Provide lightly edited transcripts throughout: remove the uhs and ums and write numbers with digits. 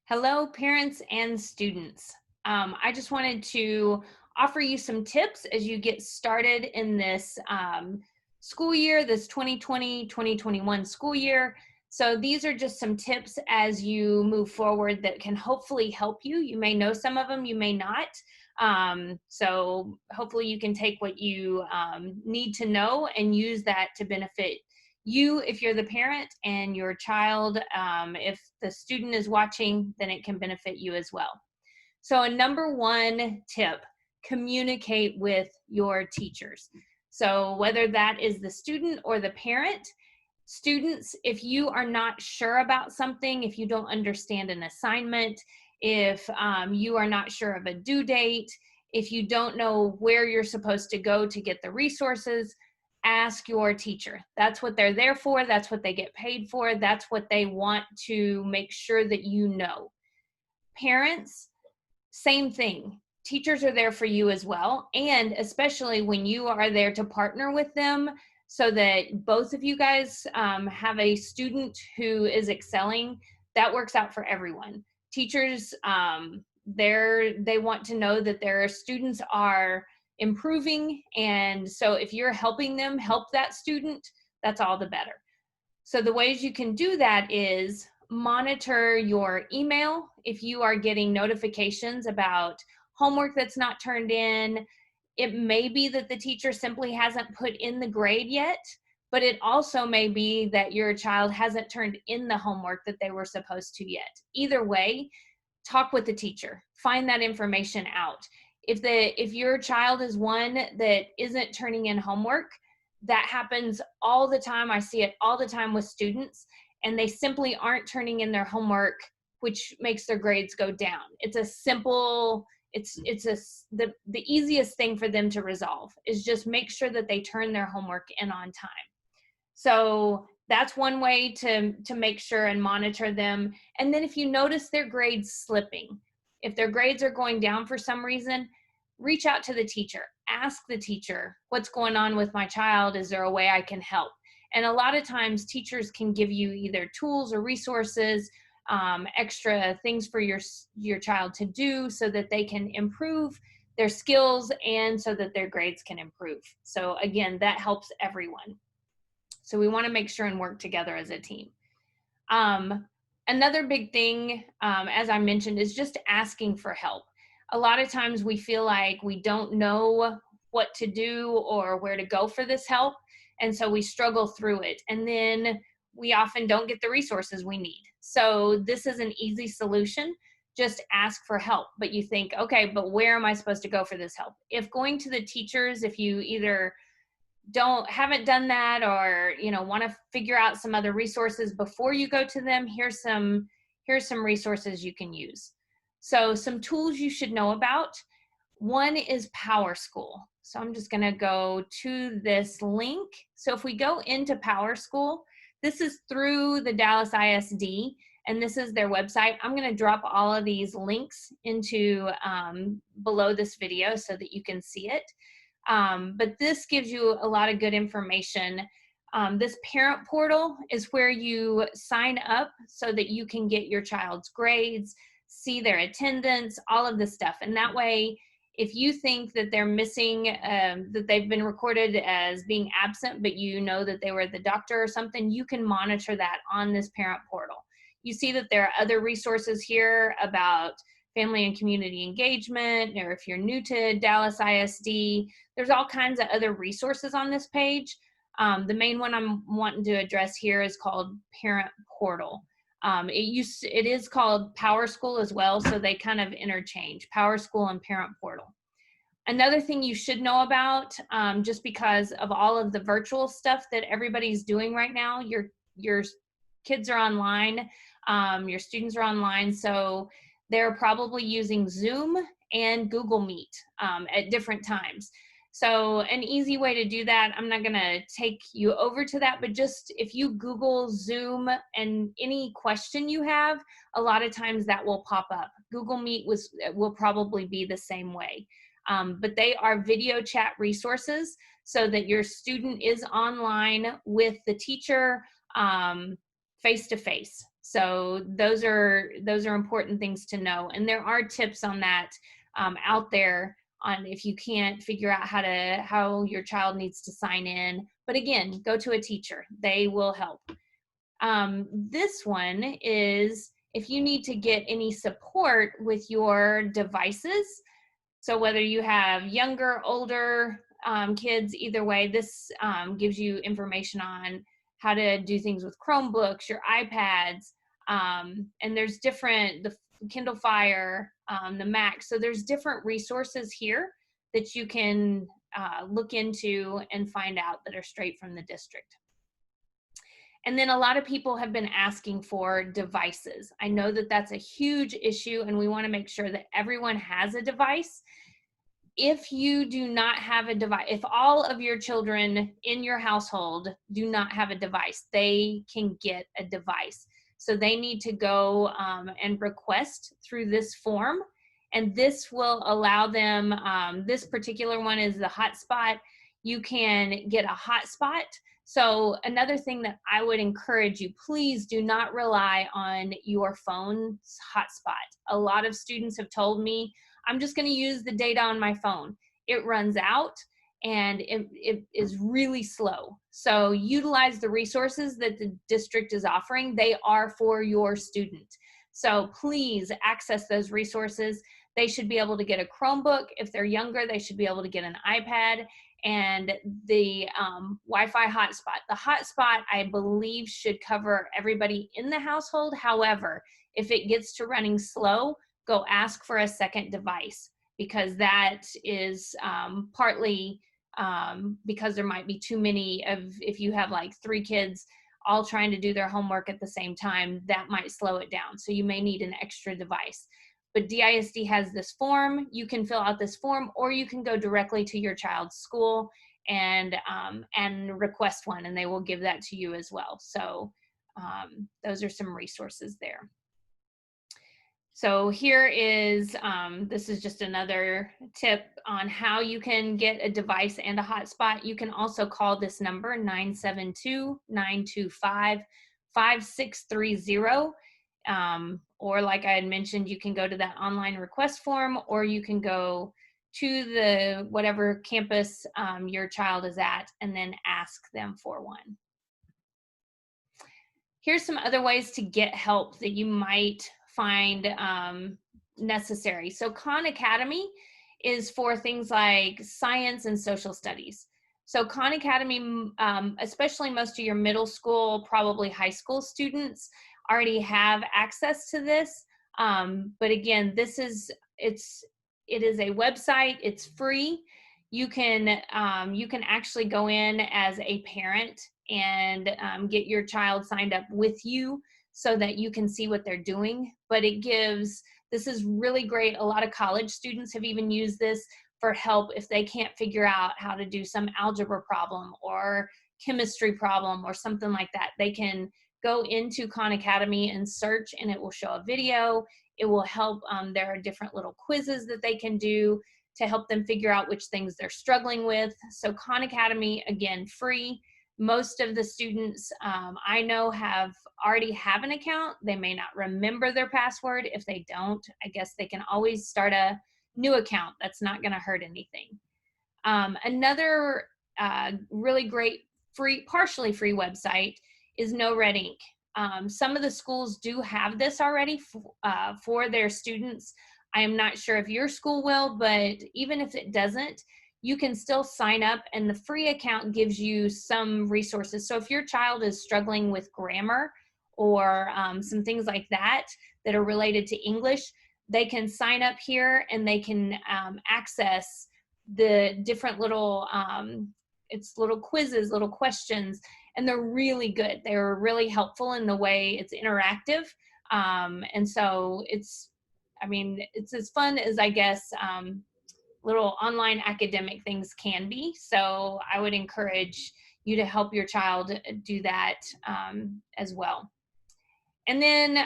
Hello, parents and students. I just wanted to offer you some tips as you get started in this school year, this 2020-2021 school year. So these are just some tips as you move forward that can hopefully help you. You may know some of them, you may not. So hopefully you can take what you need to know and use that to benefit you if you're the parent, and your child, if the student is watching, then it can benefit you as well. So a number one tip: communicate with your teachers. So whether that is the student or the parent, students, if you are not sure about something, if you don't understand an assignment, if you are not sure of a due date, if you don't know where you're supposed to go to get the resources, ask your teacher. That's what they're there for. That's what they get paid for. That's what they want to make sure that you know. Parents, same thing. Teachers are there for you as well. And especially when you are there to partner with them so that both of you guys have a student who is excelling, that works out for everyone. Teachers, they want to know that their students are improving. And so if you're helping them help that student, that's all the better. So the ways you can do that is monitor your email. If you are getting notifications about homework that's not turned in, it may be that the teacher simply hasn't put in the grade yet, but it also may be that your child hasn't turned in the homework that they were supposed to yet. Either way, talk with the teacher, find that information out. If your child is one that isn't turning in homework, that happens all the time. I see it all the time with students, and they simply aren't turning in their homework, which makes their grades go down. It's a simple, the easiest thing for them to resolve is just make sure that they turn their homework in on time. So that's one way to make sure and monitor them. And then if you notice their grades slipping, if their grades are going down for some reason, reach out to the teacher. Ask the teacher, what's going on with my child? Is there a way I can help? And a lot of times teachers can give you either tools or resources, extra things for your child to do so that they can improve their skills and so that their grades can improve. So again, that helps everyone. So we want to make sure and work together as a team. Another big thing, as I mentioned, is just asking for help. A lot of times we feel like we don't know what to do or where to go for this help, and so we struggle through it, and then we often don't get the resources we need. So this is an easy solution. Just ask for help. But you think, okay, but where am I supposed to go for this help? If going to the teachers, if you either haven't done that, or want to figure out some other resources before you go to them, here's some resources you can use. So some tools you should know about. One is PowerSchool. So I'm just going to go to this link. So if we go into PowerSchool, this is through the Dallas ISD, and this is their website. I'm going to drop all of these links into below this video so that you can see it. But this gives you a lot of good information. This parent portal is where you sign up so that you can get your child's grades, see their attendance, all of this stuff. And that way, if you think that they're missing, that they've been recorded as being absent, but you know that they were at the doctor or something, you can monitor that on this parent portal. You see that there are other resources here about family and community engagement, or if you're new to Dallas ISD, there's all kinds of other resources on this page. The main one I'm wanting to address here is called Parent Portal. It is called PowerSchool as well, so they kind of interchange, PowerSchool and Parent Portal. Another thing you should know about, just because of all of the virtual stuff that everybody's doing right now, your kids are online, your students are online, so they're probably using Zoom and Google Meet at different times. So an easy way to do that, I'm not gonna take you over to that, but just if you Google Zoom and any question you have, a lot of times that will pop up. Google Meet will probably be the same way. But they are video chat resources so that your student is online with the teacher face to face. So those are important things to know. And there are tips on that out there on if you can't figure out how your child needs to sign in. But again, go to a teacher. They will help. This one is if you need to get any support with your devices. So whether you have younger, older kids, either way, this gives you information on how to do things with Chromebooks, your iPads, and there's the Kindle Fire, the Mac. So there's different resources here that you can look into and find out that are straight from the district. And then a lot of people have been asking for devices. I know that that's a huge issue, and we want to make sure that everyone has a device. If you do not have a device, if all of your children in your household do not have a device, they can get a device. So they need to go and request through this form, and this will allow them, this particular one is the hotspot. You can get a hotspot. So another thing that I would encourage you, please do not rely on your phone's hotspot. A lot of students have told me, I'm just going to use the data on my phone. It runs out and it is really slow. So utilize the resources that the district is offering. They are for your student. So please access those resources. They should be able to get a Chromebook. If they're younger, they should be able to get an iPad. And the Wi-Fi hotspot. The hotspot, I believe, should cover everybody in the household. However, if it gets to running slow, go ask for a second device, because that is partly because there might be too many if you have like 3 kids all trying to do their homework at the same time, that might slow it down. So you may need an extra device. But DISD has this form. You can fill out this form, or you can go directly to your child's school and request one, and they will give that to you as well. So those are some resources there. So here is, this is just another tip on how you can get a device and a hotspot. You can also call this number, 972-925-5630. Or like I had mentioned, you can go to that online request form, or you can go to the whatever campus your child is at and then ask them for one. Here's some other ways to get help that you might find necessary. So Khan Academy is for things like science and social studies. So Khan Academy, especially most of your middle school, probably high school students already have access to this. But again, it is a website. It's free. You can actually go in as a parent and get your child signed up with you so that you can see what they're doing. But this is really great. A lot of college students have even used this for help if they can't figure out how to do some algebra problem or chemistry problem or something like that. They can go into Khan Academy and search, and it will show a video. It will help. There are different little quizzes that they can do to help them figure out which things they're struggling with. So Khan Academy, again, free. Most of the students I know already have an account. They may not remember their password. If they don't, I guess they can always start a new account. That's not going to hurt anything. Another really great partially free website is No Red Ink. Some of the schools do have this already for their students. I am not sure if your school will, but even if it doesn't, you can still sign up, and the free account gives you some resources. So if your child is struggling with grammar or some things like that are related to English, they can sign up here and they can access the different little, it's little quizzes, little questions, and they're really good. They're really helpful in the way it's interactive. And so it's as fun as, I guess, little online academic things can be. So I would encourage you to help your child do that as well. And then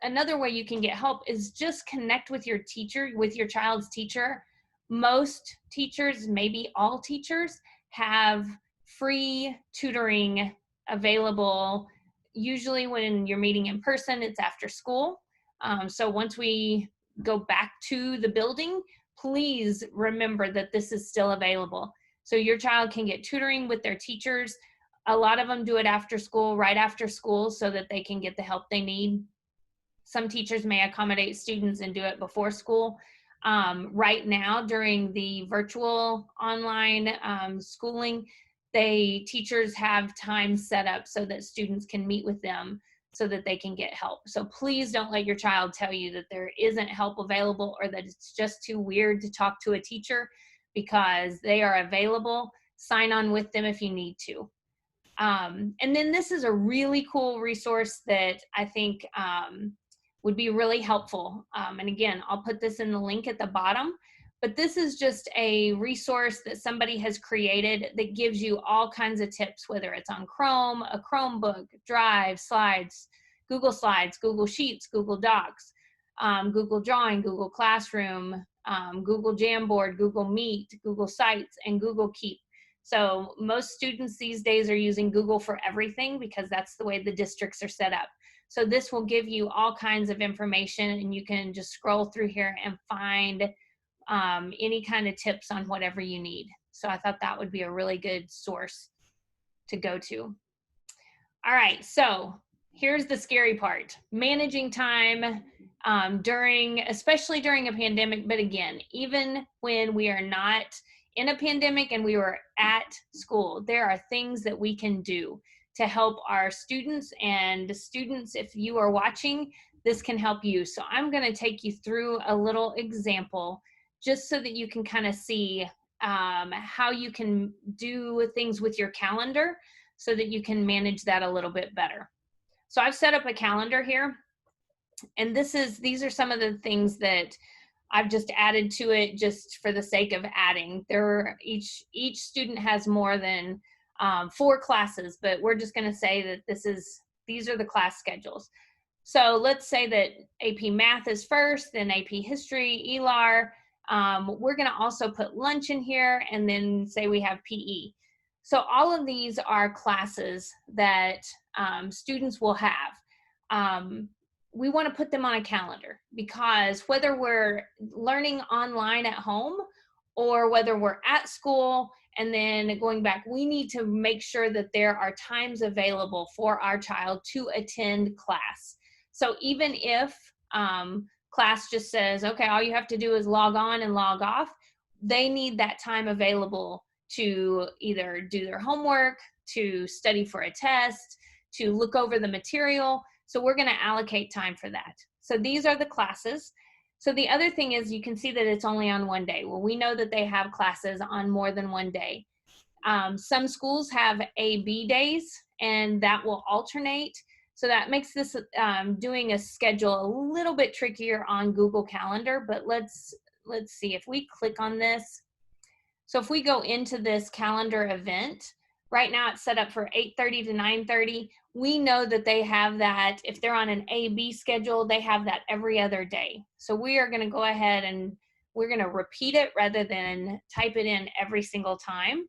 another way you can get help is just connect with your teacher, with your child's teacher. Most teachers, maybe all teachers, have free tutoring available usually when you're meeting in person, it's after school. So once we go back to the building, please remember that this is still available. So your child can get tutoring with their teachers. A lot of them do it after school, right after school, so that they can get the help they need. Some teachers may accommodate students and do it before school. Right now, during the virtual online schooling, teachers have time set up so that students can meet with them so that they can get help. So please don't let your child tell you that there isn't help available or that it's just too weird to talk to a teacher, because they are available. Sign on with them if you need to. And then this is a really cool resource that I think would be really helpful. And again, I'll put this in the link at the bottom, but this is just a resource that somebody has created that gives you all kinds of tips, whether it's on Chrome, a Chromebook, Drive, Slides, Google Sheets, Google Docs, Google Drawing, Google Classroom, Google Jamboard, Google Meet, Google Sites, and Google Keep. So most students these days are using Google for everything because that's the way the districts are set up. So this will give you all kinds of information, and you can just scroll through here and find any kind of tips on whatever you need. So I thought that would be a really good source to go to. All right, so here's the scary part: managing time especially during a pandemic, but again, even when we are not in a pandemic and we were at school, there are things that we can do to help our students. And students, if you are watching, this can help you. So I'm going to take you through a little example just so that you can kind of see how you can do things with your calendar so that you can manage that a little bit better. So I've set up a calendar here, and these are some of the things that I've just added to it just for the sake of adding. Each student has more than 4 classes, but we're just going to say that these are the class schedules. So let's say that AP Math is first, then AP History, ELAR. We're going to also put lunch in here, and then say we have PE. So all of these are classes that students will have. We want to put them on a calendar, because whether we're learning online at home or whether we're at school and then going back, we need to make sure that there are times available for our child to attend class. So even if class just says, okay, all you have to do is log on and log off, they need that time available to either do their homework, to study for a test, to look over the material. So we're going to allocate time for that. So these are the classes. So the other thing is, you can see that it's only on one day. Well, we know that they have classes on more than one day. Some schools have A/B days, and that will alternate. So that makes this doing a schedule a little bit trickier on Google Calendar. But let's see if we click on this. So if we go into this calendar event, right now it's set up for 8:30 to 9:30. We know that they have that, if they're on an A/B schedule, they have that every other day. So we are going to go ahead and we're going to repeat it rather than type it in every single time.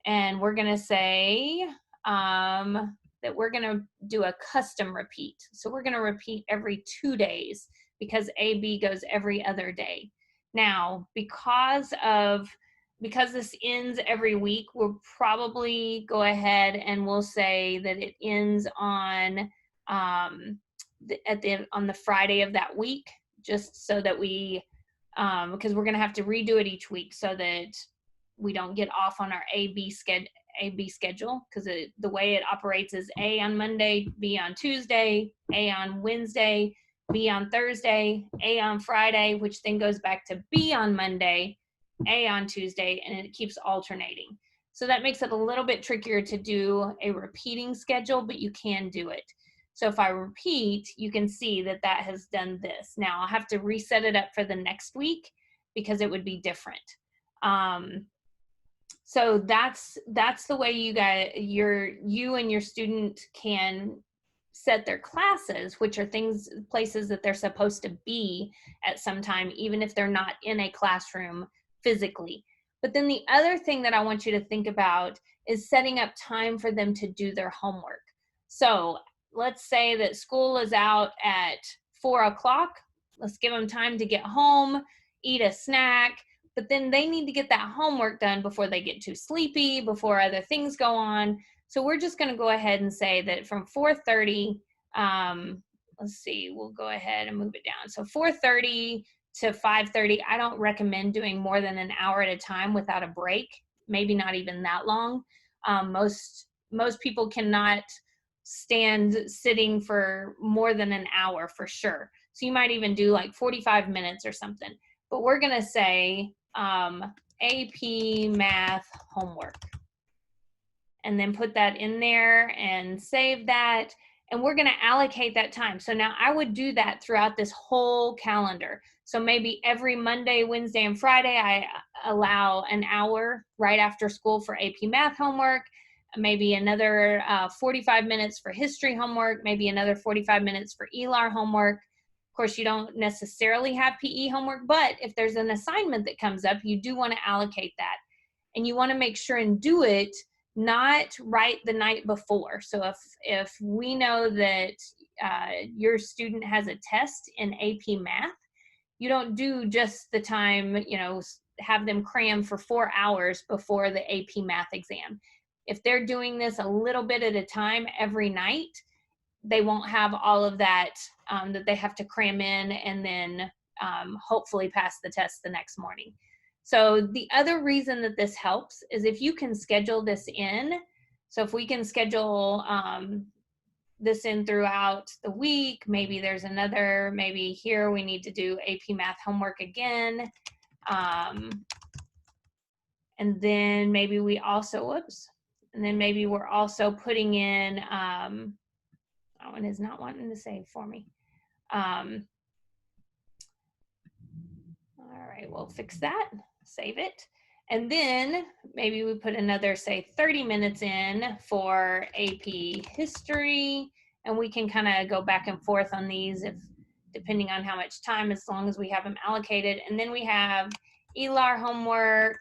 And we're going to say that we're going to do a custom repeat. So we're going to repeat every 2 days, because A/B goes every other day. Now, because this ends every week, we'll probably go ahead and we'll say that it ends on on the Friday of that week, just so that we, because we're going to have to redo it each week so that we don't get off on our A/B schedule, because the way it operates is A on Monday, B on Tuesday, A on Wednesday, B on Thursday, A on Friday, which then goes back to B on Monday, A on Tuesday, and it keeps alternating. So that makes it a little bit trickier to do a repeating schedule, but you can do it. So if I repeat, you can see that that has done this. Now I'll have to reset it up for the next week because it would be different. So that's the way you and your student can set their classes, which are places that they're supposed to be at some time, even if they're not in a classroom physically. But then the other thing that I want you to think about is setting up time for them to do their homework. So let's say that school is out at 4 o'clock. Let's give them time to get home, eat a snack, but then they need to get that homework done before they get too sleepy, before other things go on. So we're just going to go ahead and say that from 4:30, let's see, we'll go ahead and move it down. So 4:30 to 5:30, I don't recommend doing more than an hour at a time without a break, maybe not even that long. Most people cannot stand sitting for more than an hour for sure. So you might even do like 45 minutes or something. But we're going to say AP Math homework. And then put that in there and save that. And we're going to allocate that time. So now I would do that throughout this whole calendar. So maybe every Monday, Wednesday, and Friday, I allow an hour right after school for AP Math homework, maybe another 45 minutes for history homework, maybe another 45 minutes for ELAR homework. Of course, you don't necessarily have PE homework, but if there's an assignment that comes up, you do want to allocate that. And you want to make sure and do it not right the night before. So if we know that your student has a test in AP Math, you don't do just the time, have them cram for 4 hours before the AP Math exam. If they're doing this a little bit at a time every night, they won't have all of that that they have to cram in and then hopefully pass the test the next morning. So the other reason that this helps is if you can schedule this in. So if we can schedule this in throughout the week, maybe there's another, maybe here we need to do AP Math homework again. And then maybe we also, and then maybe we're also putting in, that one is not wanting to save for me. All right, we'll fix that, save it. And then maybe we put another, say, 30 minutes in for AP History, and we can kind of go back and forth on these depending on how much time, as long as we have them allocated. And then we have ELAR homework.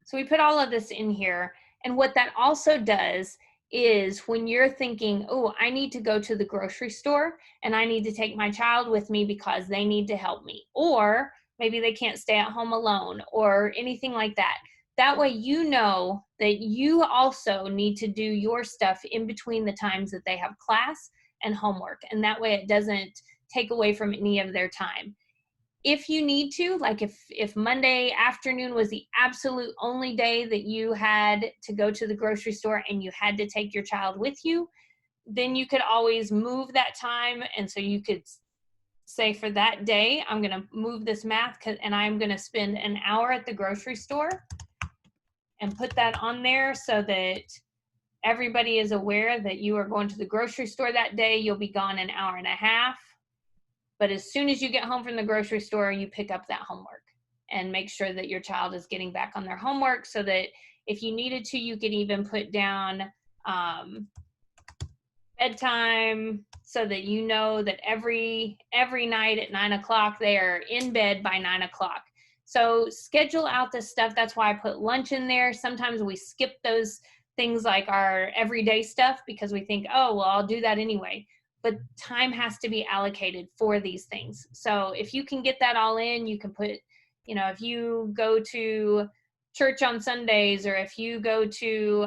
So we put all of this in here. And what that also does is when you're thinking, oh, I need to go to the grocery store and I need to take my child with me because they need to help me, or maybe they can't stay at home alone or anything like that. That way you know that you also need to do your stuff in between the times that they have class and homework. And that way it doesn't take away from any of their time. If you need to, like if Monday afternoon was the absolute only day that you had to go to the grocery store and you had to take your child with you, then you could always move that time. And so you could say, for that day, I'm going to move this math and I'm going to spend an hour at the grocery store, and put that on there so that everybody is aware that you are going to the grocery store that day. You'll be gone an hour and a half. But as soon as you get home from the grocery store, you pick up that homework and make sure that your child is getting back on their homework, so that if you needed to, you could even put down bedtime, so that you know that every night at 9 o'clock, they are in bed by 9 o'clock. So schedule out this stuff. That's why I put lunch in there. Sometimes we skip those things like our everyday stuff because we think, oh, well, I'll do that anyway. But time has to be allocated for these things. So if you can get that all in, you can put, if you go to church on Sundays, or if you go to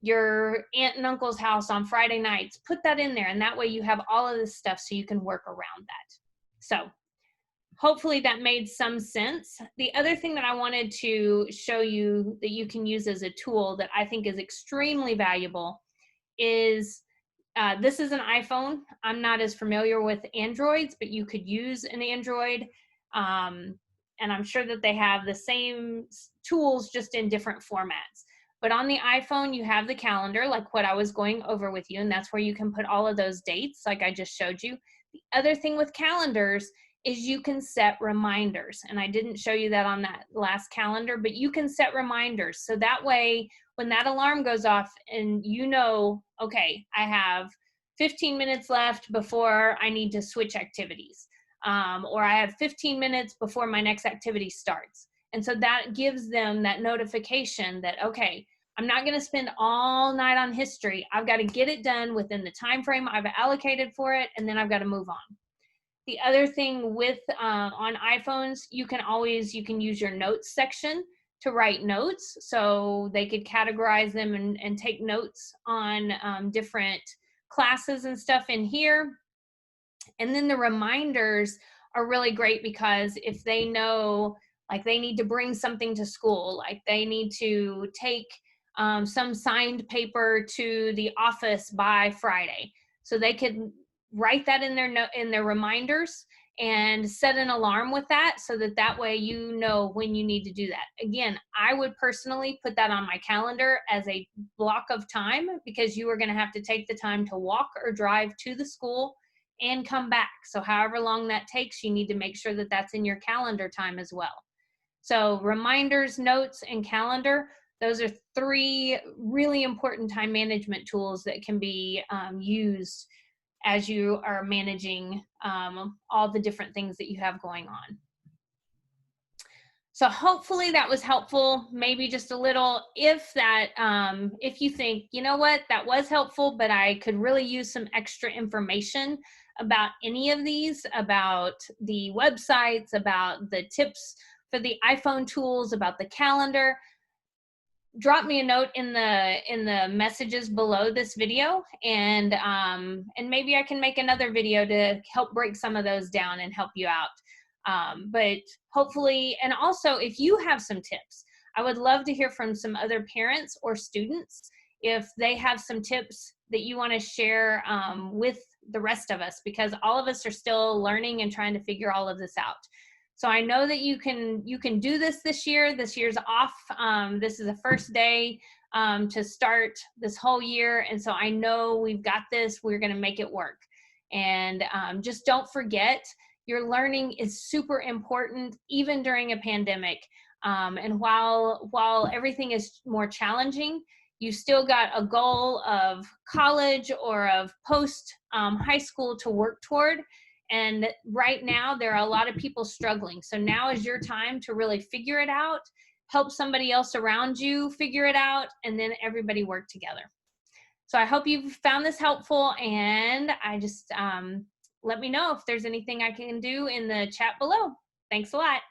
your aunt and uncle's house on Friday nights, put that in there. And that way you have all of this stuff so you can work around that. So hopefully that made some sense. The other thing that I wanted to show you that you can use as a tool that I think is extremely valuable is, this is an iPhone. I'm not as familiar with Androids, but you could use an Android. And I'm sure that they have the same tools, just in different formats. But on the iPhone, you have the calendar, like what I was going over with you, and that's where you can put all of those dates, like I just showed you. The other thing with calendars is you can set reminders. And I didn't show you that on that last calendar, but you can set reminders. So that way, when that alarm goes off and okay, I have 15 minutes left before I need to switch activities, or I have 15 minutes before my next activity starts. And so that gives them that notification that, okay, I'm not going to spend all night on history. I've got to get it done within the time frame I've allocated for it, and then I've got to move on. The other thing with on iPhones, you can use your notes section to write notes, so they could categorize them and take notes on different classes and stuff in here. And then the reminders are really great, because if they know, like, they need to bring something to school, like they need to take some signed paper to the office by Friday, so they could write that in their reminders and set an alarm with that, so that that way you know when you need to do that. Again, I would personally put that on my calendar as a block of time, because you are going to have to take the time to walk or drive to the school and come back. So however long that takes, you need to make sure that that's in your calendar time as well. So reminders, notes, and calendar, those are three really important time management tools that can be used as you are managing all the different things that you have going on. So hopefully that was helpful, maybe just a little. If you think, you know what, that was helpful, but I could really use some extra information about any of these, about the websites, about the tips for the iPhone tools, about the calendar, drop me a note in the messages below this video, and maybe I can make another video to help break some of those down and help you out. But hopefully, and also if you have some tips, I would love to hear from some other parents or students if they have some tips that you want to share with the rest of us, because all of us are still learning and trying to figure all of this out. So I know that you can do this year. This year's off. This is the first day to start this whole year. And so I know we've got this. We're going to make it work. And just don't forget, your learning is super important, even during a pandemic. And while everything is more challenging, you still got a goal of college or of post high school to work toward. And right now, there are a lot of people struggling. So now is your time to really figure it out, help somebody else around you figure it out, and then everybody work together. So I hope you found this helpful, and I just let me know if there's anything I can do in the chat below. Thanks a lot.